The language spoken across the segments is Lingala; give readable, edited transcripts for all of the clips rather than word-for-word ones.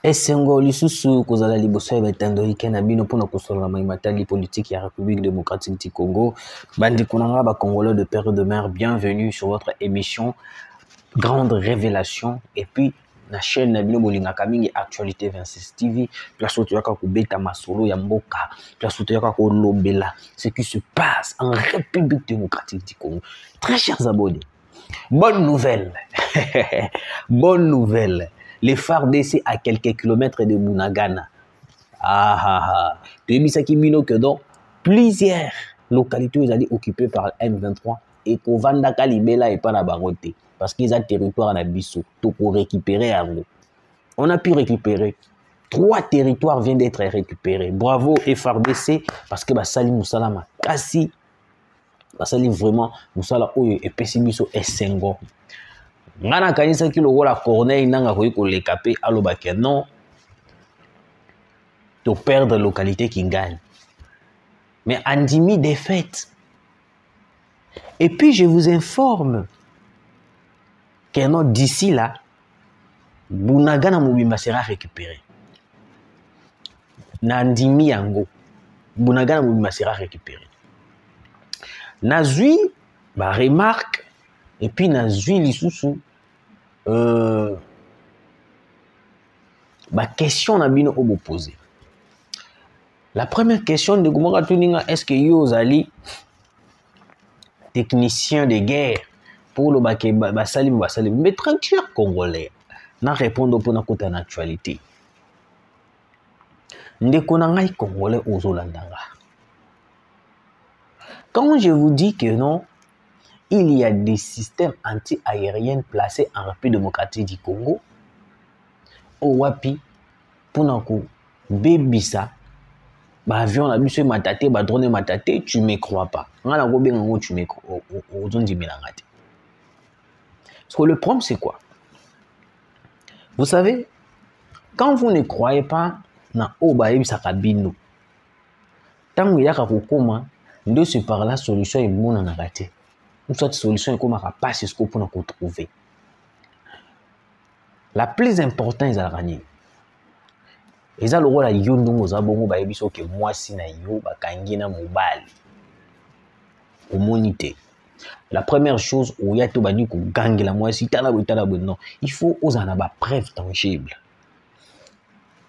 Esengo lisusu kozala liboso ya betando ike na bino mpona kosolola maimatali politique ya République démocratique du Congo. Bandeko na nga ba Congolais de père et de mère, bienvenue sur votre émission Grande Révélation. Et puis na chaîne na bino bolingaka mingi Actualité 26 TV, place où tu as kobeta masolo ya mboka, place où tu as kolobela ce qui se passe en République démocratique du Congo. Très chers abonnés, bonne nouvelle. Bonne nouvelle. Les FARDC à quelques kilomètres de Bunagana. Tu as mis ça qui que donc plusieurs localités ont été occupées par M23 et qu'on vanda Kalibela et pas la baroté parce qu'ils ont territoire à Bissau pour récupérer à vous. On a pu récupérer 3 territoires viennent d'être récupérés. Bravo FARDC parce que Basali Moussalama Kassi Basali vraiment Moussala Oyo et Pessibiso et Sengo. Ngana kanisa ki lokola Corneille nanga koyi koleka pe alobake non to perdre localité qui gagne. Mais Andimi défaite. Et puis je vous informe que non d'ici là Bunagana Mobimba sera récupéré. Nandimi yango Bunagana Mobimba sera récupéré. Nazui ba remarque et puis Nazui lisusu ma question n'a bien posé. La première question de Gomora Tuninga, est-ce que vous allez technicien de guerre pour le Basalim, mais tranquille congolais, n'a répondre pour notre actualité. Ndekonangai congolais aux Olandanga. Quand je vous dis que non, il y a des systèmes anti-aériens placés en République démocratique du Congo, au Wapi, Punako, Bébissa, bah avion la bus matate, bah drone matate, tu me crois pas. Parce que le problème c'est quoi? Vous savez, quand vous ne croyez pas na obaïb sakabino, tant qu'il y a kakokoma, de se par la solution est bonne en arrêté. Une sorte de solution est comme pas ce qu'on peut trouver. La plus importante est à gagner. Et ça le rôle à yondongo zabongo ba ebiso ke mwasi na yo ba kangi na mobali. Au monité. La première chose où il y a tout bani ko gangi la mwasi tala non, il faut aux en ba preuve tangible.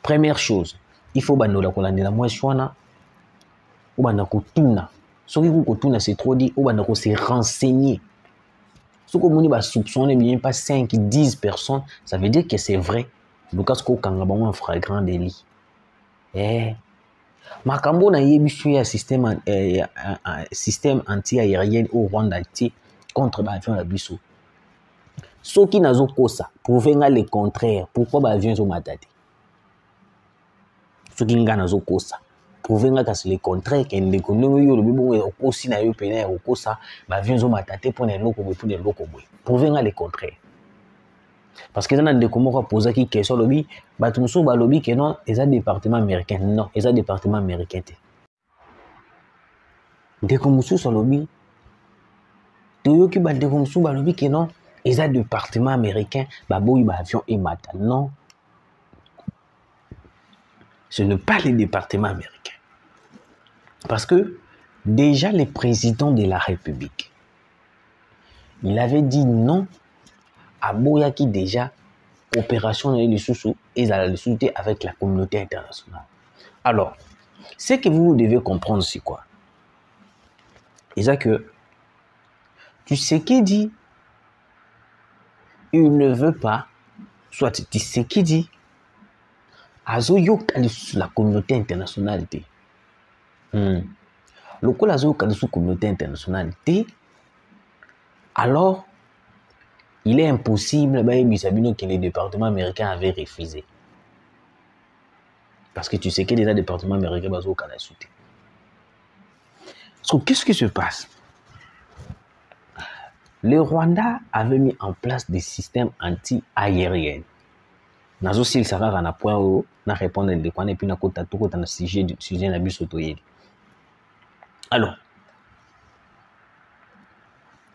Première chose, il faut banola ko landela mwasi wana ou bana ko tuna. Soki ko tuna c'est trop dit ou bana ko se renseigner. Ce que moni ba soupçonner bien pas 5 10 personnes, ça veut dire que c'est vrai. Donc ce qu'on kanga un flagrant délit. Makambo na yebisu ya système anti-aérien au Rwanda contre l'avion la biso. Ce qui n'a pas kosa, prouvez le contraire. Pourquoi l'avion est matate? Ce qui n'a pas kosa, prouvez que le contraire. Qu'il ne connaît yo le bibo aussi na yo pena au kosa, l'avion est matate pour les locaux pour les locaux. Prouvez le contraire. Parce que dans le comment poser qui question lobby, batumso ba lobby que non, ils ont département américain. Non, ils ont département américain. Dès que musu sur lobby, to qui ba dès que musu ba lobby que non, ils ont département américain, ba boy ba avion et mata. Non. Ce n'est pas le département américain. Parce que déjà le président de la République, il avait dit non à Boyaki déjà opération de sous et à la société avec la communauté internationale. Alors, ce que vous devez comprendre, c'est quoi? C'est que tu sais qui dit il ne veut pas, soit tu sais qui dit azoyo la communauté internationale. Le coup azoyo la communauté internationale, alors il est impossible que les départements américains avaient refusé. Parce que tu sais que les départements américains sont au Canada. Donc, qu'est-ce qui se passe? Le Rwanda avait mis en place des systèmes anti-aériens. Nazo s'il sera à point où na répondre de quoi et puis na kota tout kota na sujet na bus autoyé. Alors,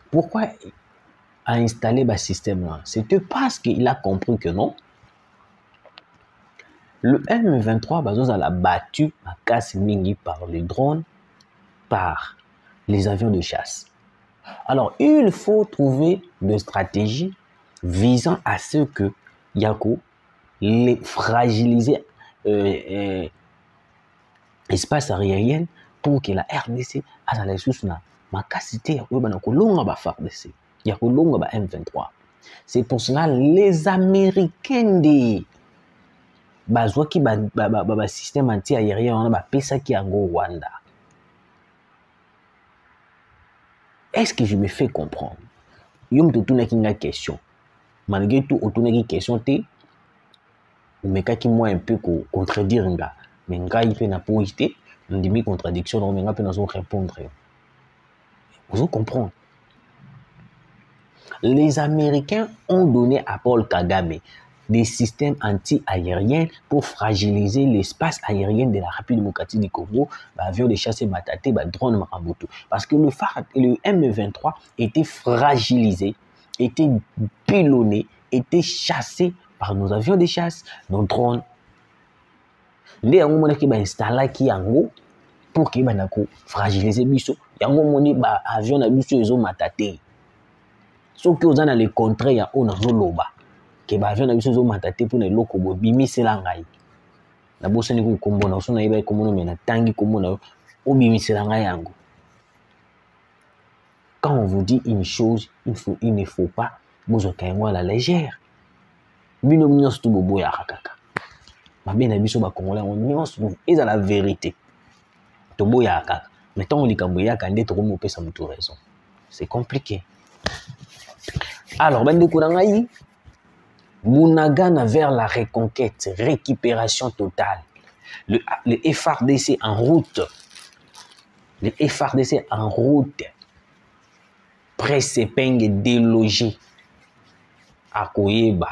pourquoi a installé ce système là? C'était parce qu'il a compris que non, Le M23 a battu à Kasmingi par les drones, par les avions de chasse. Alors, il faut trouver des stratégies visant à ce que Yako les fragiliser espace aérien pour que la RDC a la ressource na makasité ya koyeba na kolonga ba FARDC ya kolonga ba M23. C'est pour cela les Américains de bazwaki ba système anti-aérien wana bapesaki yango Rwanda. Est-ce que je me fais comprendre? Yo mtotunaki nga question. Malgré tout, otunaki question te omekaki moi un peu contredire nga. Mais nga il fait na poïté, on dit contradiction, donc nga peut nous répondre. Vous comprenez? Les Américains ont donné à Paul Kagame des systèmes anti-aériens pour fragiliser l'espace aérien de la République démocratique du Congo, avions de chasse Mataté, drone Marambutu. Parce que le M23 était fragilisé, était pilonné, était chassé par nos avions de chasse, nos drones. Nde yango monaki ba installaki yango pour que banako fragiliser biso. Yango moni ba avion na biso ezo Mataté. Soki oza na le contraire ya ona zoloba ke ba avion na biso ezo Mataté pour na eloko bo bimisela ngai. Na boso ni ko kombo na so na yeba kombo na mena tangi kombo na o bimisela ngai yango. Quand on vous dit une chose, il ne faut pas vous okayengo à la légère. Bino nyonso tu bobo ya kaka. Mabe na biso ba Congolais on nyonso eza la vérité. Tobo ya kaka. Mais tant on likambo ya kande to ko pesa mutu raison. C'est compliqué. Alors bande kurangai Bunagana vers la reconquête, récupération totale. Le FARDC en route. Le FARDC en route. Presse Peng délogé à Koyeba.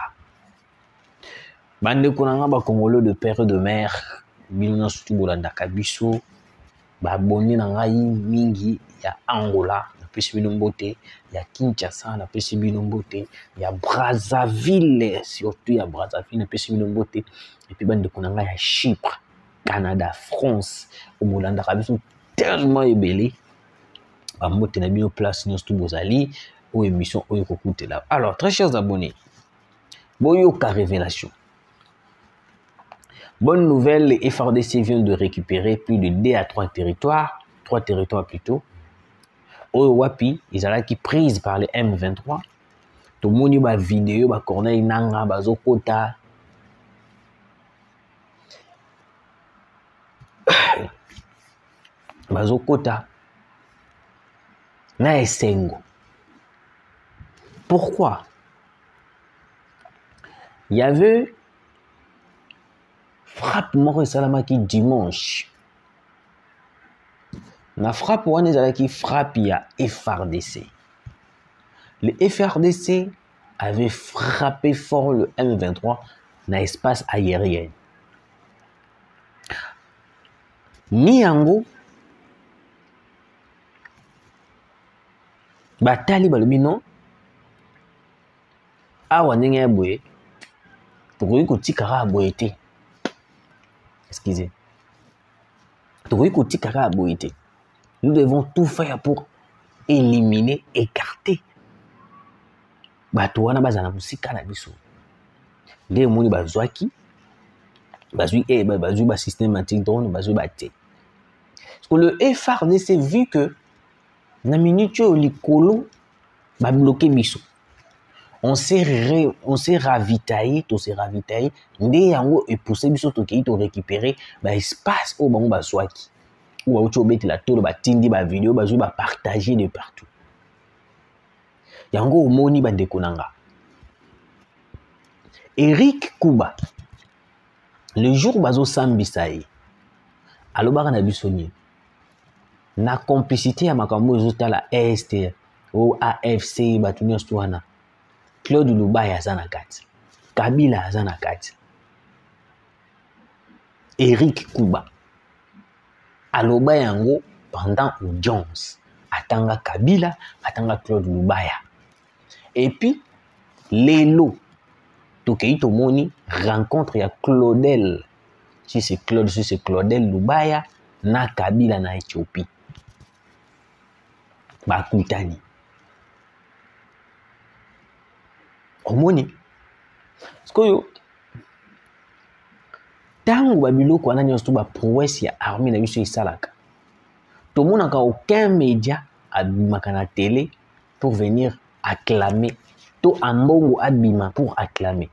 Bande Konanga ba Congolais de père et de mère, Bilona Sutubolanda Kabiso, ba boni nangai mingi ya Angola, na pesi binombote, ya Kinshasa, na pesi binombote, ya Brazzaville, surtout ya Brazzaville, na pesi binombote, et puis bande Konanga ya Chypre, Canada, France, Omolanda Kabiso tellement ébélé. Bamote na bino place nyonso bozali ou émission oyo kokutela. Alors très chers abonnés, boyoka révélation. Bonne nouvelle, les FARDC viennent de récupérer plus de 2 à 3 territoires plutôt. Oyo wapi, ils allaient qui prise par les M23. Tout le monde ba vidéo ba Corneille Nanga bazokota. Bazokota. Na esengo. Pourquoi? Il y avait frappe moko salamaki dimanche. La frappe wana ezalaki frappe ya FARDC. Le FARDC avait frappé fort le M23 dans l'espace aérien. Niango batali balobi non awa ndenge ya boye tokoki kotikaka boye te. Excusez. Tokoki kotikaka boye te. Nous devons tout faire pour éliminer, écarter bato wana bazana musika na biso. Nde moni bazwaki bazui ba systématique drone bazui ba te. Parce que le FARDC vu que na minute likolo ba bloquer biso. On s'est ravitaillé, nde yango et poussé biso to ki to récupérer ba espace au bango bazwaki. Ou a autre bête la tour ba tindi ba vidéo bazui ba partager de partout. Yango omoni ba dekonanga. Eric Kuba le jour bazo sambisaye alobaka na bisoni na complicité ya makambo ezota la EST ou AFC batunia stwana Claude Lubaya azana kati Kabila azana kati Eric Kuba aloba yango pendant audience atanga Kabila atanga Claude Lubaya et puis lelo tokei tomoni rencontre ya Claudel si c'est Claude, si c'est Claudel Lubaya, na Kabila na Éthiopie. Bakutani. Omoni. Parce que tango babiloko wana nyonso ba prouesse ya armée na biso esalaka. Tomonaka aucun média abimaka na télé pour venir acclamer. To ambongo abima pour acclamer.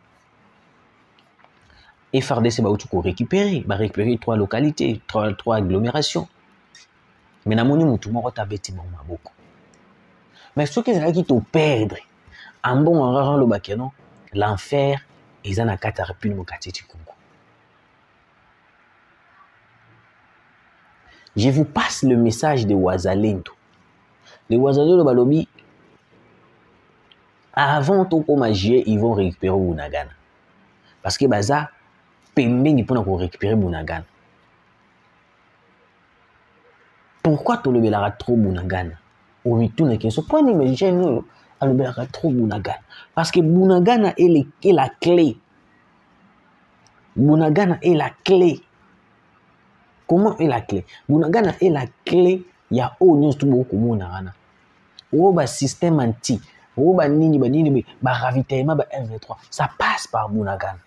FRDC ba utu ko récupérer 3 localités, 3 agglomérations. Mais na moni mutu moko tabeti mo maboko. Mais ce qui est qui te perdre ambongo ngara lo bakeno l'enfer eza na kata République démocratique du Congo. Je vous passe le message de Wazalendo. Les Wazalendo balobi avant tout comme agir, ils vont récupérer Bunagana. Parce que baza pembeni pour nous récupérer Bunagana. Pourquoi tu le trop Bunagana? Oui, tout n'est que ce point mais nous le trop Bunagana. Parce que Bunagana est la clé. Bunagana est la clé. Comment est la clé? Bunagana est la clé. Il y a au tout beaucoup Bunagana. Ou ba système anti. Ou ba nini ba ravitaillement ba M23. Ça passe par Bunagana.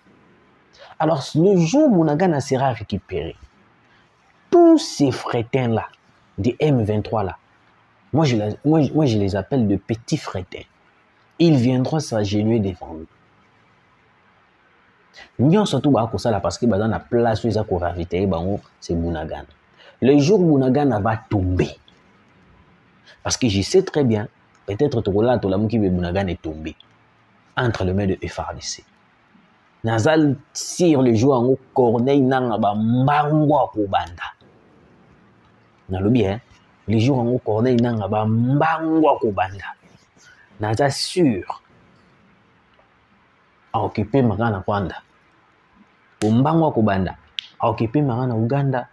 Alors le jour où Bunagana sera récupéré, tous ces frétins là, des M23 là, moi je les appelle de petits frétins. Ils viendront s'agenouiller devant nous. Nous surtout ça parce que dans la place où ils ont ravitaillé, c'est Bunagana. Le jour où Bunagana va tomber, parce que je sais très bien, peut-être que la mouki de Bunagana est tombé entre les mains de FRDC. Nazal sire le jour en Corneille nanga ba mbangwa ko banda. Na lobi les jours en Corneille nanga ba mbangwa ko banda. Nazal sûr a occupé magana Rwanda. Mbangwa ko banda a occupé magana Uganda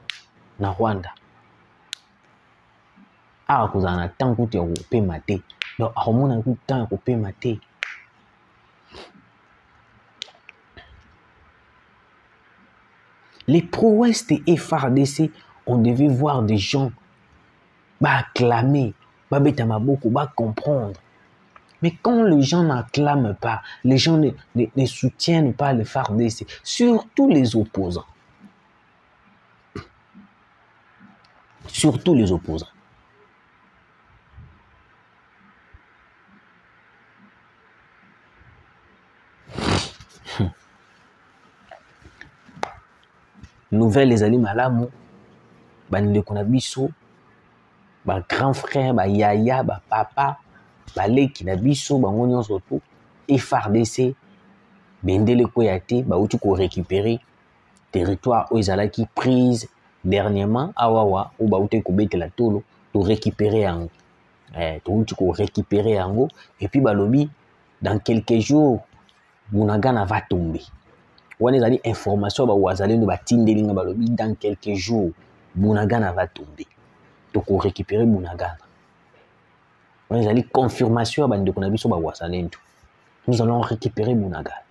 na Rwanda. A kozana tanku te ko pema te. Donc a mona ku tan ko pema te. Les prouesses de FRDC, on devait voir des gens acclamer, comprendre. Mais quand les gens n'acclament pas, les gens ne soutiennent pas le FRDC, surtout les opposants. Surtout les opposants. Nouvelle les amis malamu bandeko na biso ba grand frère ba yaya ba papa ba leki na biso bango nyonso to FRDC bendele koyate ba uti ko récupérer territoire o ezalaki prise dernièrement awawa ou ba uti ko betela tolo to récupérer yango to uti ko récupérer yango et puis balobi dans quelques jours Bunagana va tomber. On a des informations ba Wazalendo ba tindelinga balobi dans quelques jours Bunagana va tomber. Donc on récupérer Bunagana. On a des confirmations ba ndeko na biso ba Wazalendo. Nous allons récupérer Bunagana.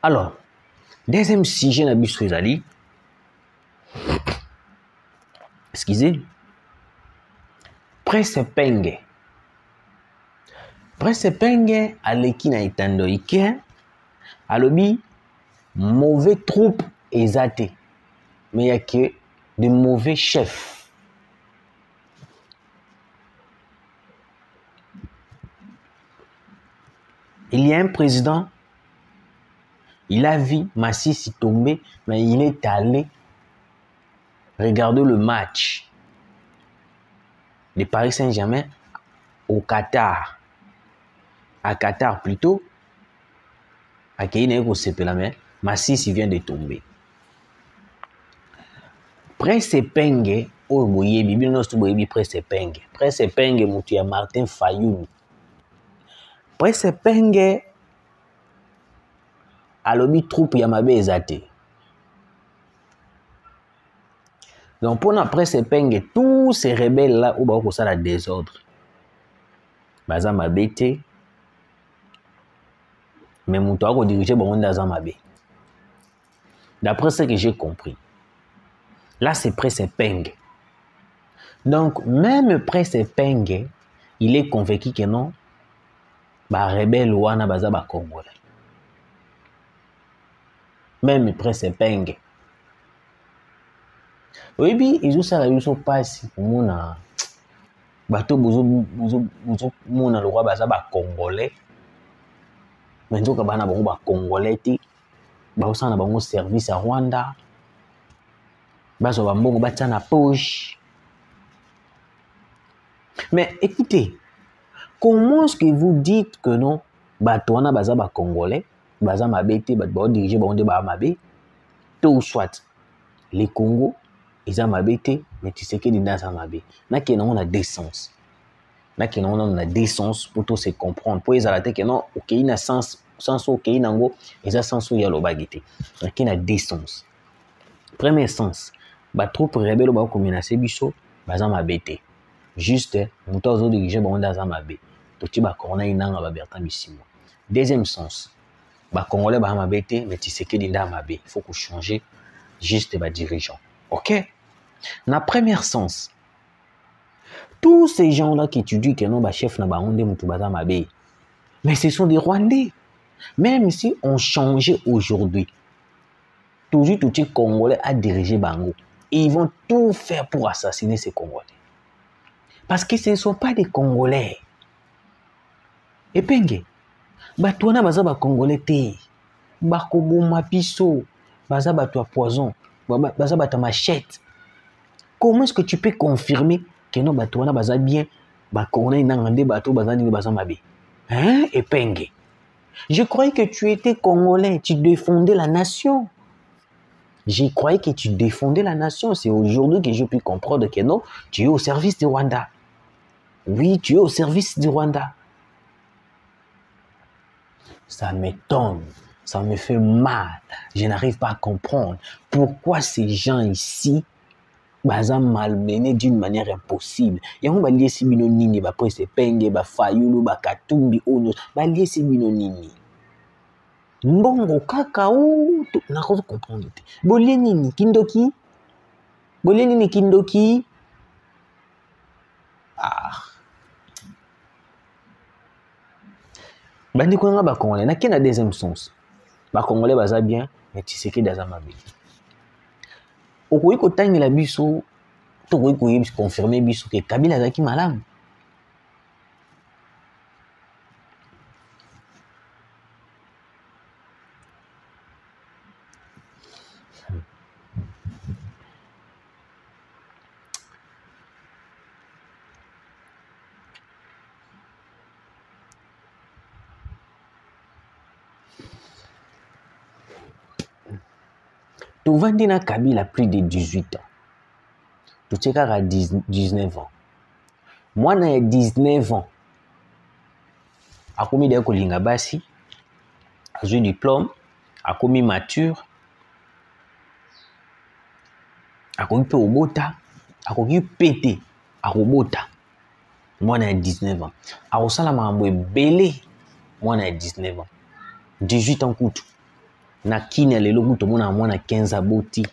Alors, deuxième sujet na biso ezali excusez Presse Penge. Presse Penge aleki na itando ike alobi mauvais troupes exaté, mais il n'y a que de mauvais chefs. Il y a un président, il a vu Massissi tomber, mais il est allé regarder le match de Paris Saint-Germain au Qatar. À Qatar plutôt, à Kéine Sepelame. Massissi vient de tomber. Presse Penge, oh boye, bibi no stu boye Presse Penge. Presse Penge mutu ya Martin Fayulu. Presse Penge alobi troupe ya mabe ezate. Donc pour la Presse Penge, tous ces rebelles là où ba ça la désordre. Baza mabete. Mais mutu ako diriger bango ndaza mabe. D'après ce que j'ai compris. Là, c'est Presse Peng. Donc, même Presse Peng, il est convaincu que non, bah rebelle wana baza ba Congolais. Même Presse Peng. Oui, puis ils ont ça, ils sont pas si pour moi bateau bozo mona le roi baza ba Congolais. Mais nzoka bana bango ba Congolais ti ba osana bango service à Rwanda. Bazo ba mbongo batia na poche. Mais écoutez, comment est-ce que vous dites que non, Batouana baza ba Congolais, baza mabete, ba diriger ba onde ba mabe, tout soit les Congo, ils ont mabete, mais tu sais que les dans mabe. Na qui on a décence. Na qui on a décence pour tout se comprendre. Pour les arrêter que non, ok, il a sens ok, nango, ils ont sens où il y a le bagité. Na qui a décence. Premier sens, ba troupe rebelle ba ko menacer biso, baza mabete. Juste, nous avons dirigé ba onde za mabe. Toti ba corona inanga ba Bertrand Bisimwa. Deuxième sens, ba Congolais ba mabete, mais tu sais que l'inda mabe. Il faut qu'on change juste ba dirigeant. Ok? Na premier sens, tous ces gens-là qui tu dis que non, ba chef na ba onde mutu baza mabe. Mais ce sont des Rwandais. Même si on changeait aujourd'hui, toujours tout les Congolais à diriger Bango, ils vont tout faire pour assassiner ces Congolais. Parce que ce ne sont pas des Congolais. Et penge, batouana baza ba Congolais te, bakoboma biso, baza bato à poison, baza bato à machette. Comment est-ce que tu peux confirmer que non batouana baza bien, ba Congolais nangande bato baza ni baza mabe? Hein, et penge? Je croyais que tu étais Congolais, tu défendais la nation. Je croyais que tu défendais la nation. C'est aujourd'hui que je peux comprendre que non, tu es au service du Rwanda. Oui, tu es au service du Rwanda. Ça m'étonne, ça me fait mal. Je n'arrive pas à comprendre pourquoi ces gens ici sont malmenés d'une manière impossible. Et on va lier si binonini, ba Presse Peng, ba Fayulu, ba Katumbi, ono, ba lier si binonini. Mbongo kaka ou na ko comprendre. Bolie nini kindoki? Bolie nini kindoki? Ah. Bandi ko nga ba Congolais na kena deuxième sens. Ba Congolais baza bien, mais tu sais que daza mabe. Okoyi ko tangela biso to koyi confirmer biso que Kabila azaki malamu. Tovandi na Kabila plus de 18 ans. Tu à 19 ans. Moi, j'ai 19 ans. Akomi de kolinga basi, j'ai diplôme, akomi mature, akomi pe obota, akomi pété, akobota. Moi, j'ai 19 ans. Akosala mambo ebele, moi, j'ai 19 ans. 18 ans kutu. Na kini lelo kutu mona mwana 15 aboti.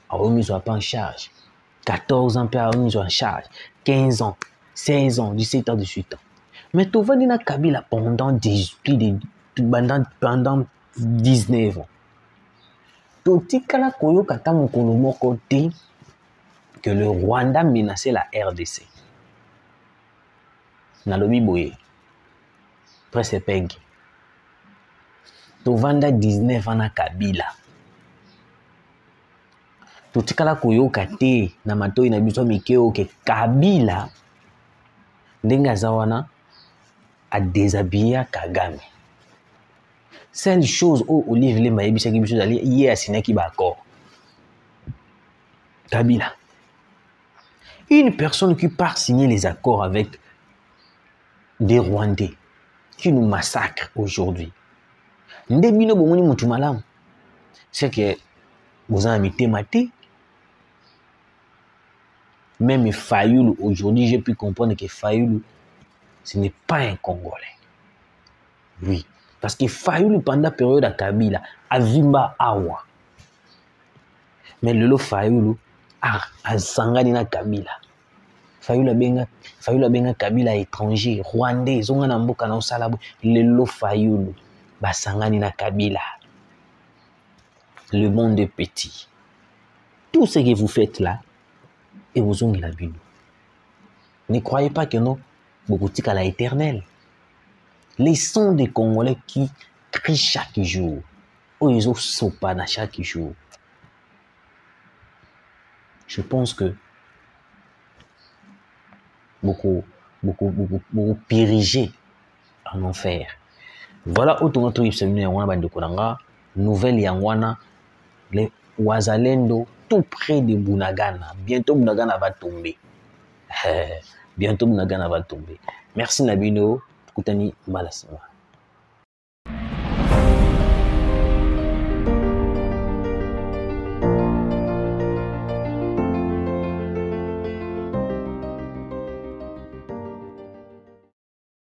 Akomi so pas en charge. 14 ans, akomi en charge. 15 ans, 16 ans, 17 ans, 18 ans. Mais tu vas dire Kabila pendant 19 ans. Totikala koyo kata mokolo moko te que le Rwanda menaçait la RDC. Nalobi boye. Presse Peng. Tovanda 19 ans na Kabila. Totikala koyo kate na matoi na biso mikeo ke Kabila ndenga zawana a déshabillé Kagame. Seule chose où Olive Lemba yebisaki biso zali ye asinaki ba accord. Kabila. Une personne qui part signer les accords avec des Rwandais qui nous massacrent aujourd'hui. Ndebino bomoni mutu malamu. C'est que vous en mettez maté. Même Fayulu aujourd'hui, j'ai pu comprendre que Fayulu ce n'est pas un Congolais. Oui. Parce que Fayulu, pendant la période à Kabila, a Vimba Awa. Mais lelo Fayulu asangani na Kabila. Fayulu benga Kabila étranger, Rwandais, zonga na mboka na osala lelo Fayulu basangani na Kabila. Le monde est petit. Tout ce que vous faites là, et vous ont la Bible. Ne croyez pas que non, Bokotika la éternelle. Les sons des Congolais qui crient chaque jour, ou ils ont sopana chaque jour. Je pense que beaucoup périger en enfer. Voilà autant de nouvelle Yangwana, les Wazalendo, tout près de Bunagana. Bientôt Bunagana va tomber. Bientôt Bunagana va tomber. Merci Nabino, Koutani Malasima.